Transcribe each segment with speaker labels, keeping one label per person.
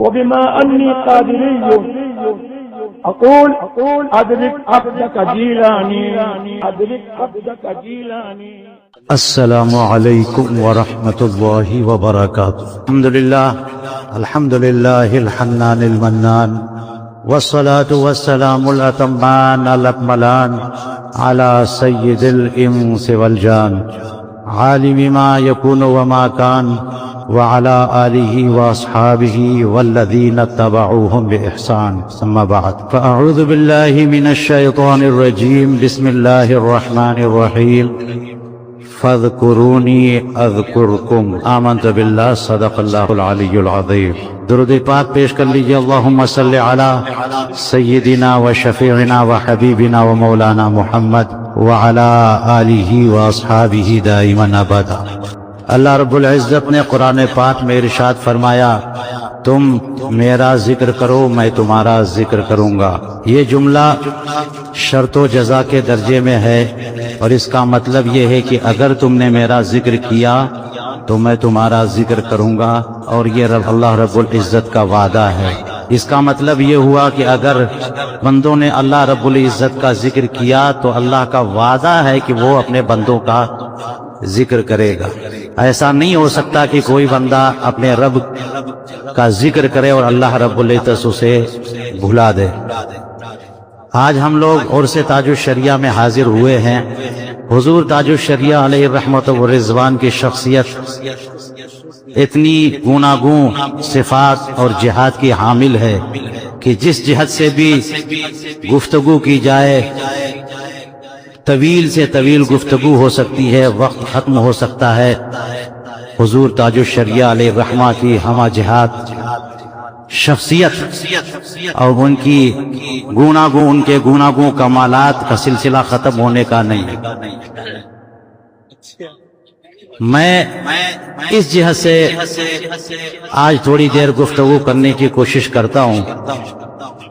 Speaker 1: وبما أني قادري أقول أدرك عبدك جيلاني أدرك عبدك جيلاني.
Speaker 2: السلام علیکم ورحمۃ اللہ وبرکاتہ. الحمد للہ الحنان المنان والصلاة والسلام الأتمان الأكملان على سید الانس والجان عالم ما يكون وما كان وعلى آله وأصحابه والذين اتبعوهم بإحسان. ثم بعد فأعوذ بالله من الشيطان الرجيم. بسم الله الرحمن الرحيم. فاذکرونی اذکرکم. آمنت باللہ. صدق اللہ العلی العظیم. درود پاک پیش کر لیجئے. اللہم صلی علی سیدنا و شفیعنا و حبیبنا و مولانا محمد وعلی آلہ و اصحابہ دائما ابدا. اللہ رب العزت نے قرآن پاک میں ارشاد فرمایا تم میرا ذکر کرو میں تمہارا ذکر کروں گا. یہ جملہ شرط و جزا کے درجے میں ہے اور اس کا مطلب یہ ہے کہ اگر تم نے میرا ذکر کیا تو میں تمہارا ذکر کروں گا، اور یہ اللہ رب العزت کا وعدہ ہے. اس کا مطلب یہ ہوا کہ اگر بندوں نے اللہ رب العزت کا ذکر کیا تو اللہ کا وعدہ ہے کہ وہ اپنے بندوں کا ذکر کرے گا. ایسا نہیں ہو سکتا کہ کوئی بندہ اپنے رب کا ذکر کرے اور اللہ رب العزت اسے بھلا دے. آج ہم لوگ عرس تاج الشریعہ میں حاضر ہوئے ہیں. حضور تاج الشریعہ علیہ الرحمت والرضوان کی شخصیت اتنی گوناگون صفات اور جہاد کی حامل ہے کہ جس جہت سے بھی گفتگو کی جائے طویل سے طویل گفتگو ہو سکتی ہے، وقت ختم ہو سکتا ہے. حضور تاج الشریعہ علیہ الرحمہ کی ہمہ جہاد شخصیت اور ان کی ان کے گوناگون کمالات کا سلسلہ ختم ہونے کا نہیں. میں اس جہت سے آج تھوڑی دیر گفتگو کرنے کی کوشش کرتا ہوں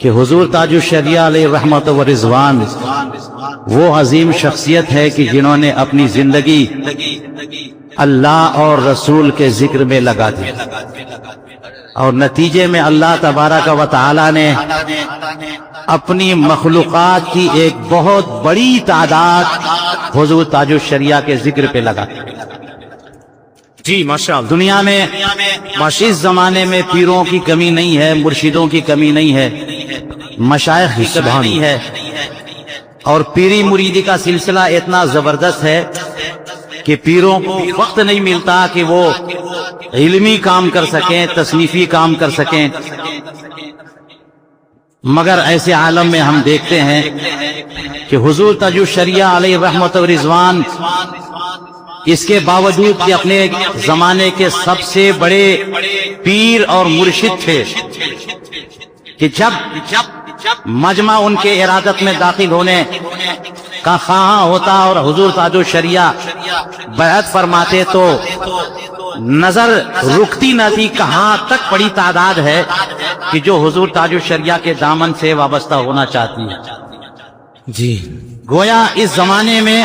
Speaker 2: کہ حضور تاج الشریعہ علیہ الرحمۃ والرضوان وہ عظیم شخصیت ہے کہ جنہوں نے اپنی زندگی اللہ اور رسول کے ذکر میں لگا دی، اور نتیجے میں اللہ تبارک و تعالی نے اپنی مخلوقات کی ایک بہت بڑی تعداد حضور تاج الشریعہ کے ذکر پہ لگا دی.
Speaker 3: جی ماشاءاللہ.
Speaker 2: دنیا میں اس زمانے میں پیروں کی کمی نہیں ہے، مرشدوں کی کمی نہیں ہے، مشائخ کی کمی نہیں ہے، اور پیری مریدی کا سلسلہ اتنا زبردست ہے کہ پیروں کو وقت نہیں ملتا کہ وہ علمی کام کر سکیں، تصنیفی کام کر سکیں. مگر ایسے عالم میں ہم دیکھتے ہیں کہ حضور تاج الشریعہ علیہ الرحمۃ والرضوان اس کے باوجود کہ اپنے زمانے کے سب سے بڑے پیر اور مرشد تھے کہ جب مجمع ان کے ارادت میں داخل ہونے کا خواہاں ہوتا اور حضور تاج الشریعہ بیعت فرماتے تو نظر رکتی نہ تھی کہاں تک بڑی تعداد ہے کہ جو حضور تاج الشریعہ کے دامن سے وابستہ ہونا چاہتی ہے.
Speaker 3: جی
Speaker 2: گویا اس زمانے میں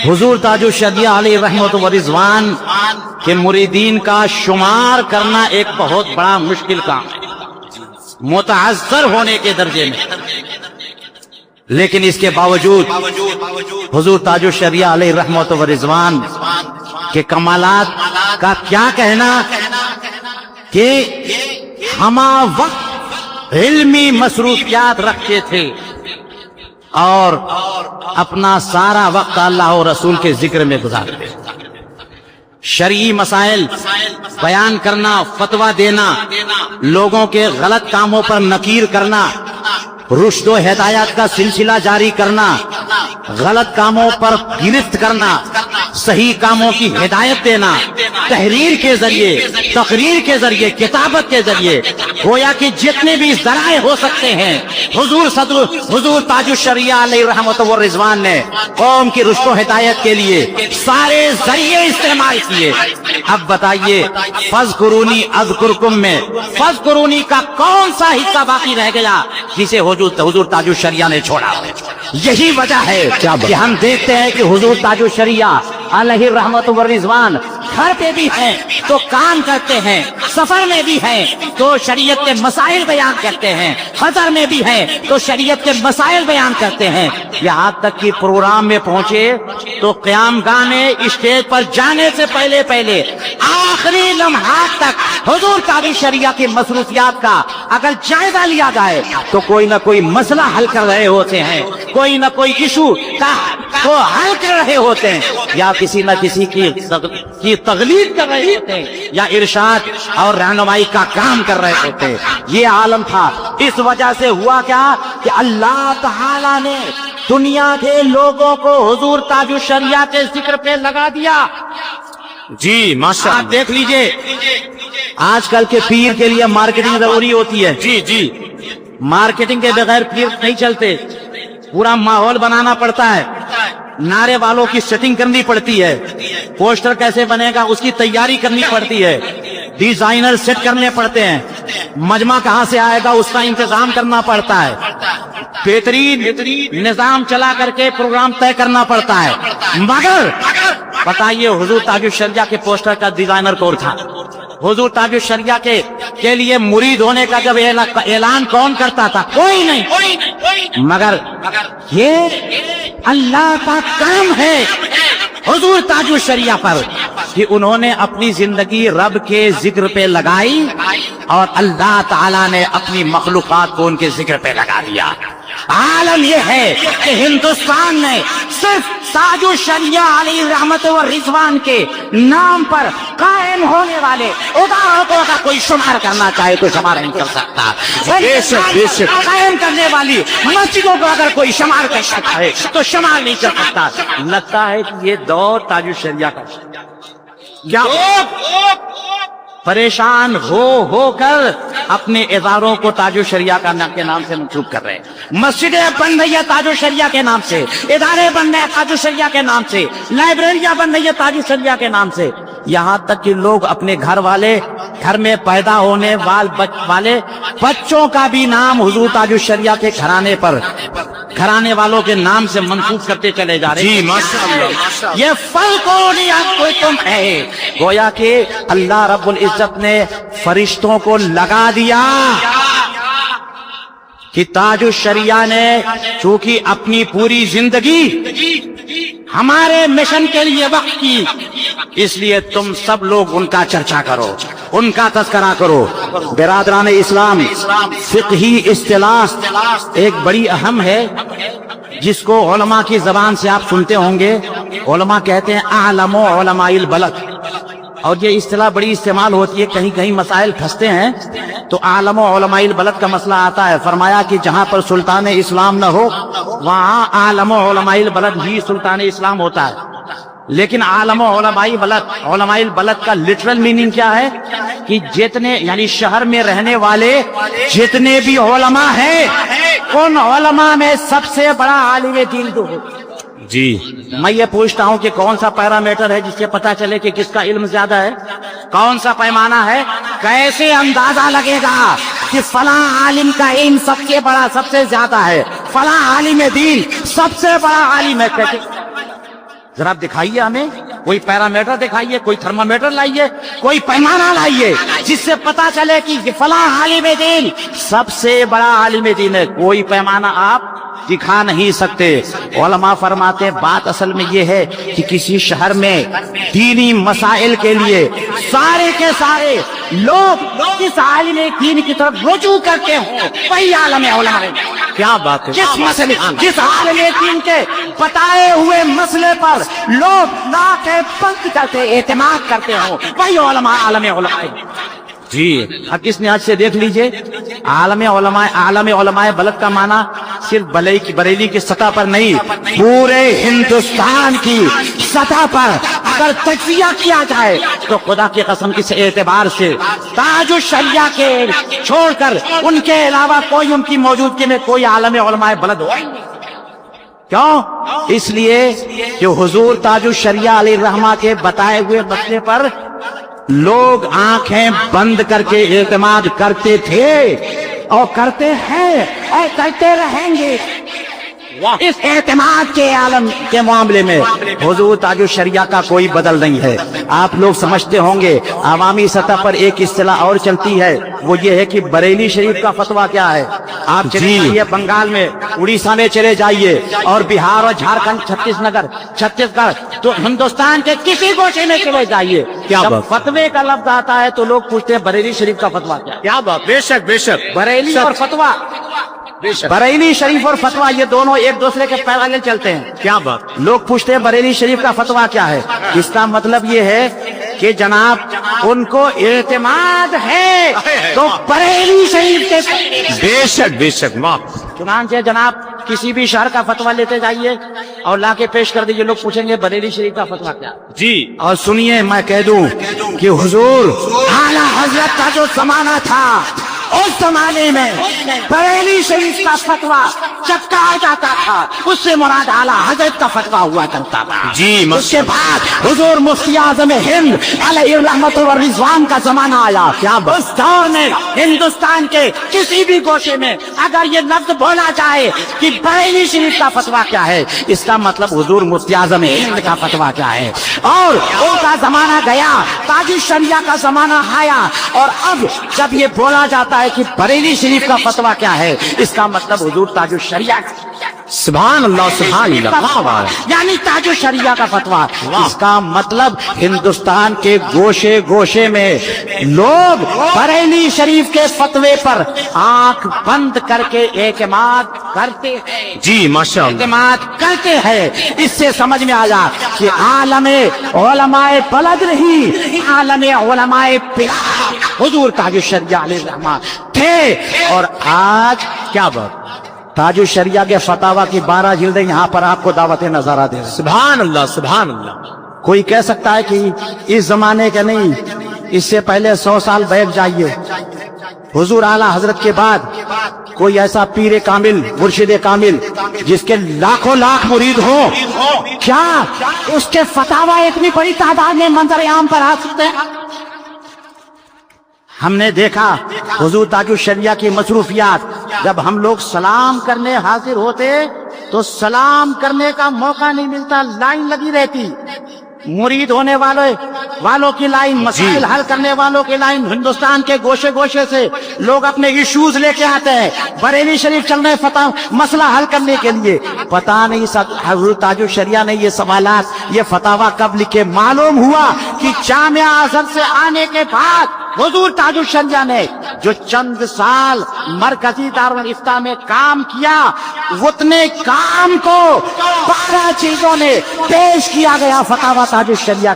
Speaker 2: حضور تاج الشریعہ علیہ رحمت و رضوان کے مریدین کا شمار کرنا ایک بہت بڑا مشکل کام ہے، متعذر ہونے کے درجے میں. لیکن اس کے باوجود حضور تاج الشریعہ علیہ رحمت و رضوان کے کمالات کا کیا کہنا کہ ہمہ وقت علمی مصروفیات رکھتے تھے اور اپنا سارا وقت اللہ اور رسول کے ذکر میں گزارتے. شرعی مسائل بیان کرنا، فتویٰ دینا، لوگوں کے غلط کاموں پر نکیر کرنا، رشد و ہدایت کا سلسلہ جاری کرنا، غلط کاموں پر گرفت کرنا، صحیح کاموں کی ہدایت دینا، تحریر کے ذریعے، تقریر کے ذریعے، کتابت کے ذریعے، گویا کہ جتنے بھی ذرائع ہو سکتے ہیں حضور تاج الشریعہ علیہ رحمت و رضوان نے قوم کی رشد و ہدایت کے لیے سارے ذریعے استعمال کیے. اب بتائیے فاذکرونی اذکرکم میں فاذکرونی کا کون سا حصہ باقی رہ گیا جسے حضور تاج الشریعہ نے چھوڑا؟ یہی وجہ ہے کہ ہم دیکھتے ہیں کہ حضور تاج الشریعہ علیہ رحمت و رضوان گھر پہ بھی ہیں تو کام کرتے ہیں، سفر میں بھی ہیں تو شریعت کے مسائل بیان کرتے ہیں، خطر میں بھی ہیں تو شریعت کے مسائل بیان کرتے ہیں، یہاں تک کہ پروگرام میں پہنچے تو قیام گاہ میں اسٹیج پر جانے سے پہلے آخری لمحات تک حضور تاج شریعہ کی مصروفیات کا اگر جائزہ لیا جائے تو کوئی نہ کوئی مسئلہ حل کر رہے ہوتے ہیں، کوئی نہ کوئی ایشو کا کو حل کر رہے ہوتے ہیں، یا کسی نہ کسی کی تغلیظ کر رہے ہوتے ہیں، یا ارشاد اور رہنمائی کا کام کر رہے ہوتے ہیں۔ یہ عالم تھا۔ اس وجہ سے ہوا کیا کہ اللہ تعالی نے دنیا کے لوگوں کو حضور تاج الشریعہ کے ذکر پہ لگا دیا۔
Speaker 3: جی ماشاء
Speaker 2: آپ
Speaker 3: اللہ۔
Speaker 2: دیکھ لیجئے، آج کل کے پیر کے لیے مارکیٹنگ ضروری ہوتی ہے۔
Speaker 3: جی
Speaker 2: مارکیٹنگ کے بغیر پیر نہیں چلتے، پورا ماحول بنانا پڑتا ہے، نعرے والوں کی سیٹنگ کرنی پڑتی ہے، پوسٹر کیسے بنے گا اس کی تیاری کرنی پڑتی ہے، ڈیزائنر سیٹ کرنے پڑتے ہیں، مجمع کہاں سے آئے گا اس کا انتظام کرنا پڑتا ہے، بہترین نظام چلا کر کے پروگرام طے کرنا پڑتا ہے۔ مگر بتائیے حضور تاج الشریعہ کے پوسٹر کا ڈیزائنر کون تھا؟ حضور تاج الشریعہ کے لیے مرید ہونے کا جب اعلان کون کرتا تھا؟ کوئی نہیں۔ مگر یہ اللہ کا کام ہے حضور تاج الشریعہ پر کہ انہوں نے اپنی زندگی رب کے ذکر پہ لگائی اور اللہ تعالیٰ نے اپنی مخلوقات کو ان کے ذکر پہ لگا دیا۔ عالم یہ ہے کہ ہندوستان نے صرف تاج الشریعہ علیہ رحمت و رضوان کے نام پر قائم ہونے والے اداروں کو اگر کوئی شمار کرنا چاہے تو شمار نہیں کر سکتا۔
Speaker 3: بے شک۔
Speaker 2: قائم کرنے والی مسجدوں کو اگر کوئی شمار کر سکتا ہے تو شمار نہیں کر سکتا۔ لگتا ہے کہ یہ دور تاج الشریعہ کا کیا پریشان ہو کر اپنے اداروں کو تاج الشریعہ کے نام سے منسوب کر رہے ہیں۔ مسجدیں بن رہی ہے تاج الشریعہ کے نام سے، ادارے بن رہے ہیں تاج الشریعہ کے نام سے، لائبریریاں بن رہی ہے تاج الشریعہ کے نام سے، یہاں تک کہ لوگ اپنے گھر میں پیدا ہونے والے بچوں کا بھی نام حضور تاج الشریعہ کے گھرانے والوں کے نام سے منسوب کرتے چلے جا رہے ہیں۔
Speaker 3: جی ماشاء اللہ۔
Speaker 2: یہ فلکونیت کوئی تم ہے، گویا کہ اللہ رب العزت نے فرشتوں کو لگا دیا کہ تاج الشریعہ نے چونکہ اپنی پوری زندگی ہمارے مشن کے لیے وقت کی، اس لیے تم سب لوگ ان کا چرچا کرو، ان کا تذکرہ کرو۔ برادران اسلام، فقہی اصطلاح ایک بڑی اہم ہے جس کو علماء کی زبان سے آپ سنتے ہوں گے۔ علماء کہتے ہیں اعلم علماء البلد، اور یہ اصطلاح بڑی استعمال ہوتی ہے، کہیں مسائل پھنستے ہیں تو عالم و علماء البلد کا مسئلہ آتا ہے۔ فرمایا کہ جہاں پر سلطان اسلام نہ ہو وہاں عالم و علماء البلد ہی سلطان اسلام ہوتا ہے۔ لیکن عالم و علماء البلد کا لٹرل میننگ کیا ہے کہ جتنے یعنی شہر میں رہنے والے جتنے بھی علماء ہیں ان علماء میں سب سے بڑا عالم دین جو ہو۔
Speaker 3: جی
Speaker 2: میں یہ پوچھتا ہوں کہ کون سا پیرامیٹر ہے جس سے پتا چلے کہ کس کا علم زیادہ ہے؟ کون سا پیمانہ ہے؟ کیسے اندازہ لگے گا کہ فلاں عالم کا علم سب سے بڑا، سب سے زیادہ ہے، فلاں عالم دین سب سے بڑا عالم ہے؟ کیسے؟ ذرا دکھائیے ہمیں، کوئی پیرامیٹر دکھائیے، کوئی تھرمامیٹر لائیے، کوئی پیمانہ لائیے جس سے پتا چلے کہ فلاں عالم دین سب سے بڑا عالم دین ہے۔ کوئی پیمانہ آپ دکھا نہیں سکتے۔ علماء فرماتے ہیں بات اصل میں یہ ہے کہ کسی شہر میں دینی مسائل کے لیے سارے کے سارے لوگ جس عالم دین کی طرف رجوع کرتے ہوں وہی عالم علماء ہے۔
Speaker 3: کیا بات ہے۔
Speaker 2: جس عالم دین کے بتائے ہوئے مسئلے پر لوگ لا کے بند کرتے اعتماد کرتے ہوں وہی عالم علماء ہے۔
Speaker 3: جی
Speaker 2: اب اس لحاظ سے دیکھ لیجئے عالم علماء بلد کا معنی صرف بریلی کی سطح پر نہیں، پورے ہندوستان کی سطح پر اگر تجزیہ کیا جائے تو خدا کی قسم کس اعتبار سے تاج الشریعہ کے چھوڑ کر ان کے علاوہ کوئی ان کی موجودگی میں کوئی عالم علماء بلد ہو۔ کیوں؟ اس لیے کہ حضور تاج الشریعہ علیہ الرحمہ کے بتائے ہوئے مسئلے پر لوگ آنکھیں بند کر کے اعتماد کرتے تھے اور کرتے ہیں اور کرتے رہیں گے۔ اس اعتماد کے عالم کے معاملے میں حضور تاج الشریعہ کا کوئی بدل نہیں ہے. آپ لوگ سمجھتے ہوں گے عوامی سطح پر ایک اصطلاح اور چلتی ہے, وہ یہ ہے کہ بریلی شریف کا فتویٰ کیا ہے. آپ چلے جائیے بنگال میں, اڑیسہ میں چلے جائیے, اور بہار اور جھارکھنڈ, چھتیس گڑھ, تو ہندوستان کے کسی گوشے میں چلے جائیے, جب فتوے کا لفظ آتا ہے تو لوگ پوچھتے ہیں بریلی شریف کا فتویٰ کیا.
Speaker 3: کیا بات, بے شک بے شک,
Speaker 2: بریلی اور فتویٰ, بریلی شریف اور فتویٰ یہ دونوں ایک دوسرے کے پیرالل چلتے ہیں.
Speaker 3: کیا بات,
Speaker 2: لوگ پوچھتے ہیں بریلی شریف کا فتویٰ کیا ہے. اس کا مطلب یہ ہے کہ جناب ان کو اعتماد ہے تو بریلی شریف کے.
Speaker 3: بے شک بے شک, معاف.
Speaker 2: چنانچہ جناب کسی بھی شہر کا فتویٰ لیتے جائیے اور لا کے پیش کر دیجیے, لوگ پوچھیں گے بریلی شریف کا فتویٰ کیا.
Speaker 3: جی,
Speaker 2: اور سنیے میں کہہ دوں کہ حضور اعلیٰ حضرت کا جو زمانہ تھا, اس زمانے میں بریلی شریف کا فتویٰ جب کہا جاتا تھا اس سے مراد اعلیٰ حضرت کا فتویٰ ہوا کرتا تھا.
Speaker 3: جی,
Speaker 2: اس کے بعد حضور مفتی اعظم ہند علیہ رحمت و رضوان کا زمانہ آیا. اس دور میں ہندوستان کے کسی بھی گوشے میں اگر یہ لفظ بولا جائے کہ بریلی شریف کا فتویٰ کیا ہے, اس کا مطلب حضور مفتی اعظم ہند کا فتویٰ کیا ہے. اور ان کا زمانہ گیا, تاج الشریعہ کا زمانہ آیا, اور اب جب یہ بولا جاتا ہے کہ بریلی شریف کا فتویٰ کیا ہے, اس کا مطلب حضور تاج الشریعہ,
Speaker 3: سبحان اللہ سبحان اللہ,
Speaker 2: یعنی تاج الشریعہ کا فتویٰ. اس کا مطلب ہندوستان کے گوشے گوشے میں لوگ بریلی شریف کے فتوے پر آنکھ بند کر کے اعتماد کرتے ہیں.
Speaker 3: جی ماشاء اللہ,
Speaker 2: اعتماد کرتے ہیں. اس سے سمجھ میں آیا کہ عالم علماء بلد رہی, عالم علماء بلاد حضور تاج الشریعہ علیہ الرحمہ تھے. اور آج
Speaker 3: کیا بات,
Speaker 2: تاج الشریعہ کے فتاویٰ کی 12 جلدیں یہاں پر آپ کو دعوت نظارہ دے رہے ہیں.
Speaker 3: سبحان اللہ سبحان اللہ.
Speaker 2: کوئی کہہ سکتا ہے کہ اس زمانے کے نہیں, اس سے پہلے 100 سال بیک جائیے, حضور اعلیٰ حضرت کے بعد کوئی ایسا پیر کامل, مرشد کامل جس کے لاکھوں لاکھ مرید ہوں, کیا اس کے فتاویٰ اتنی بڑی تعداد میں منظر عام پر آ سکتے ہیں؟ ہم نے دیکھا حضور تاج الشریعہ کی مصروفیات, جب ہم لوگ سلام کرنے حاضر ہوتے تو سلام کرنے کا موقع نہیں ملتا, لائن لگی رہتی. مرید ہونے والوں کی لائن, مسائل حل کرنے والوں کی لائن, ہندوستان کے گوشے گوشے سے لوگ اپنے ایشوز لے کے آتے ہیں بریلی شریف چلنے مسئلہ حل کرنے کے لیے. پتہ نہیں حضور تاج الشریعہ نے یہ سوالات, یہ فتاویٰ کب لکھے. معلوم ہوا کہ جامعہ ازہر سے آنے کے بعد حضور تاج الشریعہ نے جو چند سال مرکزی دارالافتاء میں کام کیا, اتنے کام کو 12 چیزوں نے پیش کیا گیا فتاویٰ تاج الشریعہ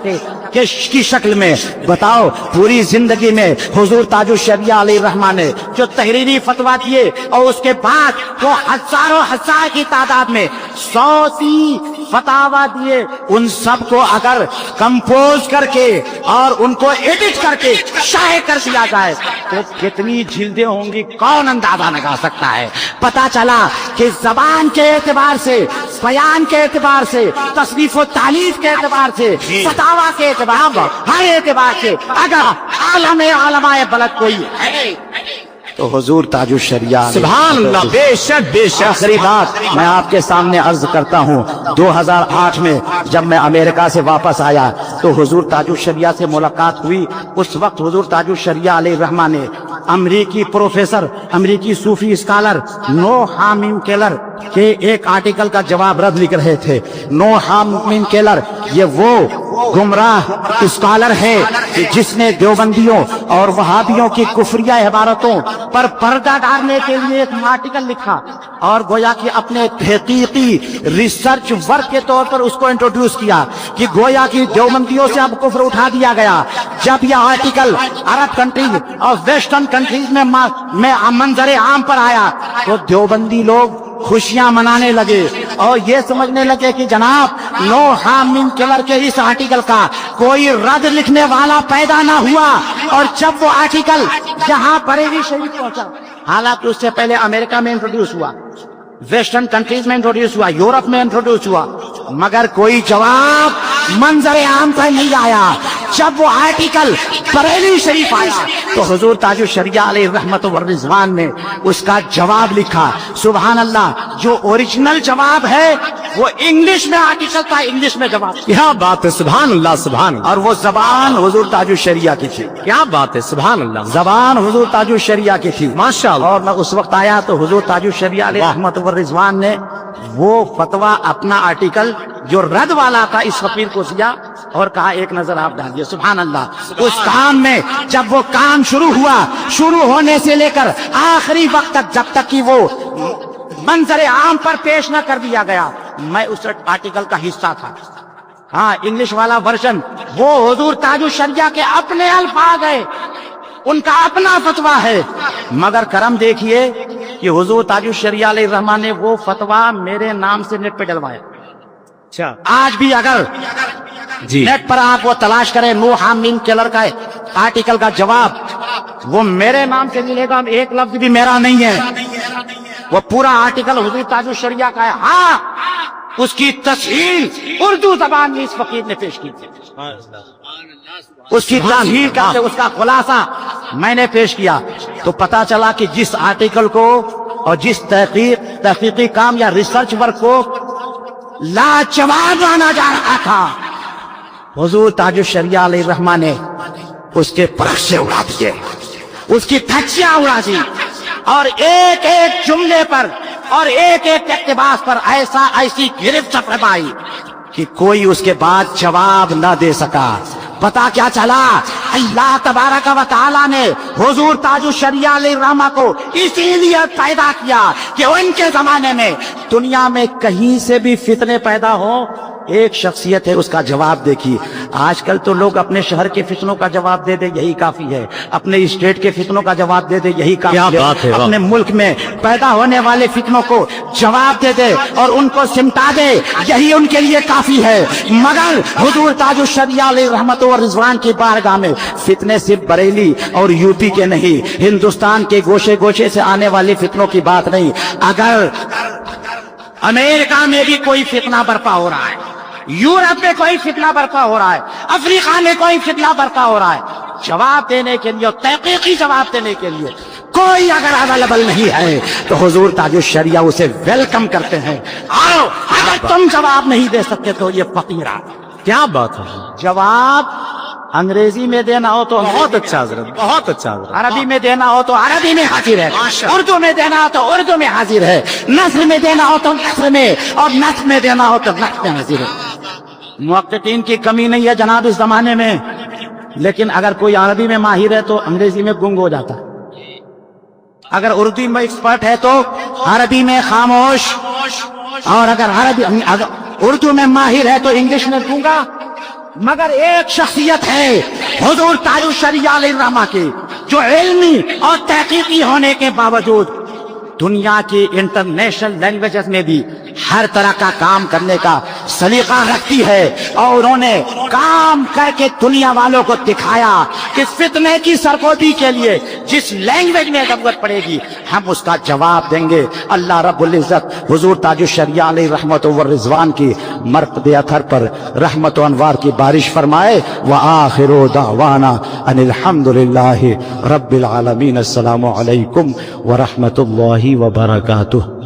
Speaker 2: کی شکل میں. بتاؤ پوری زندگی میں حضور تاج الشریعہ علیہ الرحمہ نے جو تحریری فتویٰ دیے, اور اس کے بعد وہ ہزاروں ہزار کی تعداد میں 100 فتاویٰ دیے, ان سب کو اگر کمپوز کر کے اور ان کو ایڈٹ کر کے شائع کر دیا جائے تو کتنی جلدیں ہوں گی, کون اندازہ لگا سکتا ہے. پتا چلا کہ زبان کے اعتبار سے, بیان کے اعتبار سے, تصنیف و تالیف کے اعتبار سے, فتاویٰ کے اعتبار, ہر اعتبار سے اگر عالم علماء بلد کوئی ہے تو حضور تاج الشریعہ.
Speaker 3: سبحان اللہ, بے شک بے شک.
Speaker 2: آخری بات میں آپ کے سامنے عرض کرتا ہوں, 2008 میں جب میں امریکہ سے واپس آیا تو حضور تاج الشریعہ سے ملاقات ہوئی. اس وقت حضور تاج الشریعہ علیہ الرحمہ نے امریکی پروفیسر, امریکی صوفی اسکالر نوہام کیلر کے ایک آرٹیکل کا جواب رد لکھ رہے تھے. نوہام کیلر یہ وہ گمراہ اسکالر ہے جس نے دیوبندیوں اور وہابیوں کی کفریہ عبارتوں پر پردہ ڈالنے کے لیے ایک آرٹیکل لکھا, اور گویا کہ اپنے تحقیقی ریسرچ ورک کے طور پر اس کو انٹروڈیوس کیا کہ گویا کہ دیوبندیوں سے اب کفر اٹھا دیا گیا. جب یہ آرٹیکل عرب کنٹریز اور ویسٹرن کنٹریز میں منظر عام پر آیا تو دیوبندی لوگ خوشیاں منانے لگے اور یہ سمجھنے لگے کہ جناب نوہام کیلر کے اس آرٹیکل کا کوئی رد لکھنے والا پیدا نہ ہوا. اور جب وہ آرٹیکل جہاں بریلی شریف پہنچا, حالانکہ اس سے پہلے امریکہ میں انٹروڈیوس ہوا, ویسٹرن کنٹریز میں انٹروڈیوس ہوا, یورپ میں انٹروڈیوس ہوا, مگر کوئی جواب منظر عام پر نہیں آیا. جب وہ آرٹیکل بریلی شریف آیا تو حضور تاج الشریعہ علیہ رحمت و رضوان نے اس کا جواب لکھا. سبحان اللہ, جو اوریجنل جواب ہے وہ انگلش میں آرٹیکل تھا, انگلش میں جواب,
Speaker 3: کیا بات ہے, سبحان اللہ سبحان اللہ.
Speaker 2: اور وہ زبان حضور تاج الشریعہ کی تھی.
Speaker 3: کیا بات ہے, سبحان اللہ.
Speaker 2: زبان حضور تاج الشریعہ کی تھی.
Speaker 3: ماشاء اللہ.
Speaker 2: اور میں اس وقت آیا تو حضور تاج الشریعہ علیہ رحمت و رضوان نے وہ فتویٰ اپنا آرٹیکل جو رد والا تھا اس فقیر کو دیا اور کہا ایک نظر آپ ڈالیے. سبحان اللہ. اس کام میں جب وہ کام شروع ہوا, شروع ہونے سے لے کر آخری وقت تک, جب تک کہ وہ منظر عام پر پیش نہ کر دیا گیا, میں اس آرٹیکل کا حصہ تھا. ہاں, انگلش والا ورژن وہ حضور تاج الشریعہ کے اپنے الفاظ ہے, ان کا اپنا فتویٰ ہے, مگر کرم دیکھیے کہ حضور تاج الشریعہ علیہ الرحمن نے وہ فتویٰ میرے نام سے نیٹ پہ ڈلوایا.
Speaker 3: اچھا
Speaker 2: آج بھی اگر
Speaker 3: جی,
Speaker 2: نیٹ پر آپ وہ تلاش کریں نو حامین کلر کا آرٹیکل کا جواب, وہ میرے نام سے ملے گا, ایک لفظ بھی میرا نہیں ہے, وہ پورا آرٹیکل حضور تاج الشریعہ کا ہے. ہاں, اس کی تصحیح اردو زبان میں اس فقیر نے پیش کی تھی. اس کی تصحیح کرتے اس کا خلاصہ میں نے پیش کیا تو پتا چلا کہ جس آرٹیکل کو اور جس تحقیقی کام یا ریسرچ ورک کو لاجواب مانا جا رہا تھا, حضور تاج الشریعہ علیہ الرحمن نے اس کے پرخشے اڑا دیے, اس کی دھچیاں اڑا دی, اور ایک ایک جملے پر اور ایک ایک اقتباس پر ایسی گرفت فرمائی کہ کوئی اس کے بعد جواب نہ دے سکا. پتا کیا چلا, اللہ تبارک و تعالی نے حضور تاج الشریعہ علیہ الرحمہ کو اسی لیے پیدا کیا کہ ان کے زمانے میں دنیا میں کہیں سے بھی فتنے پیدا ہوں, ایک شخصیت ہے اس کا جواب دیکھی. آج کل تو لوگ اپنے شہر کے فتنوں کا جواب دے دے یہی کافی ہے, اپنے اسٹیٹ کے فتنوں کا جواب دے دے یہی کافی ہے, اپنے ملک میں پیدا ہونے والے فتنوں کو جواب دے دے اور ان کو سمٹا دے یہی ان کے لیے کافی ہے. مگر حضور تاج الشریعہ علیہ رحمت و رضوان کی بارگاہ میں فتنے صرف بریلی اور یو پی کے نہیں, ہندوستان کے گوشے گوشے سے آنے والے فتنوں کی بات نہیں. اگر امریکہ میں بھی کوئی فتنہ برپا ہو رہا ہے, یورپ میں کوئی فتنہ برپا ہو رہا ہے, افریقہ میں کوئی فتنہ برپا ہو رہا ہے, جواب دینے کے لیے, تحقیقی جواب دینے کے لیے کوئی اگر اویلیبل نہیں ہے تو حضور تاج الشریعہ اسے ویلکم کرتے ہیں. آؤ, اگر تم جواب نہیں دے سکتے تو یہ فقیرہ.
Speaker 3: کیا بات ہے,
Speaker 2: جواب انگریزی میں دینا ہو تو
Speaker 3: بہت اچھا حضرت, بہت اچھا حضرت.
Speaker 2: عربی میں دینا ہو تو عربی میں حاضر ہے, اردو میں دینا ہو تو اردو میں حاضر ہے, نثر میں دینا ہو تو نثر میں, اور نثر میں دینا ہو تو نثر میں حاضر ہے. محققین کی کمی نہیں ہے جناب اس زمانے میں, لیکن اگر کوئی عربی میں ماہر ہے تو انگریزی میں گنگ ہو جاتا, اگر اردو میں ایکسپرٹ ہے تو عربی میں خاموش, اور اگر اردو میں ماہر ہے تو انگلش میں گونگا. مگر ایک شخصیت ہے حضور تاج الشریعہ علیہ الرحمہ کی جو علمی اور تحقیقی ہونے کے باوجود دنیا کی انٹرنیشنل لینگویجز میں بھی ہر طرح کا کام کرنے کا سلیقہ رکھتی ہے, اور انہوں نے کام کر کے دنیا والوں کو دکھایا کہ فتنے کی سرکوبی کے لیے جس لینگویج میں ضرورت پڑے گی ہم اس کا جواب دیں گے. اللہ رب العزت حضور تاج الشریعہ علیہ رحمت و رضوان کی مرقد اطہر پر رحمت و انوار کی بارش فرمائے. وآخر دعوانا ان الحمد للہ رب العالمین. السلام علیکم ورحمت اللہ وبرکاتہ.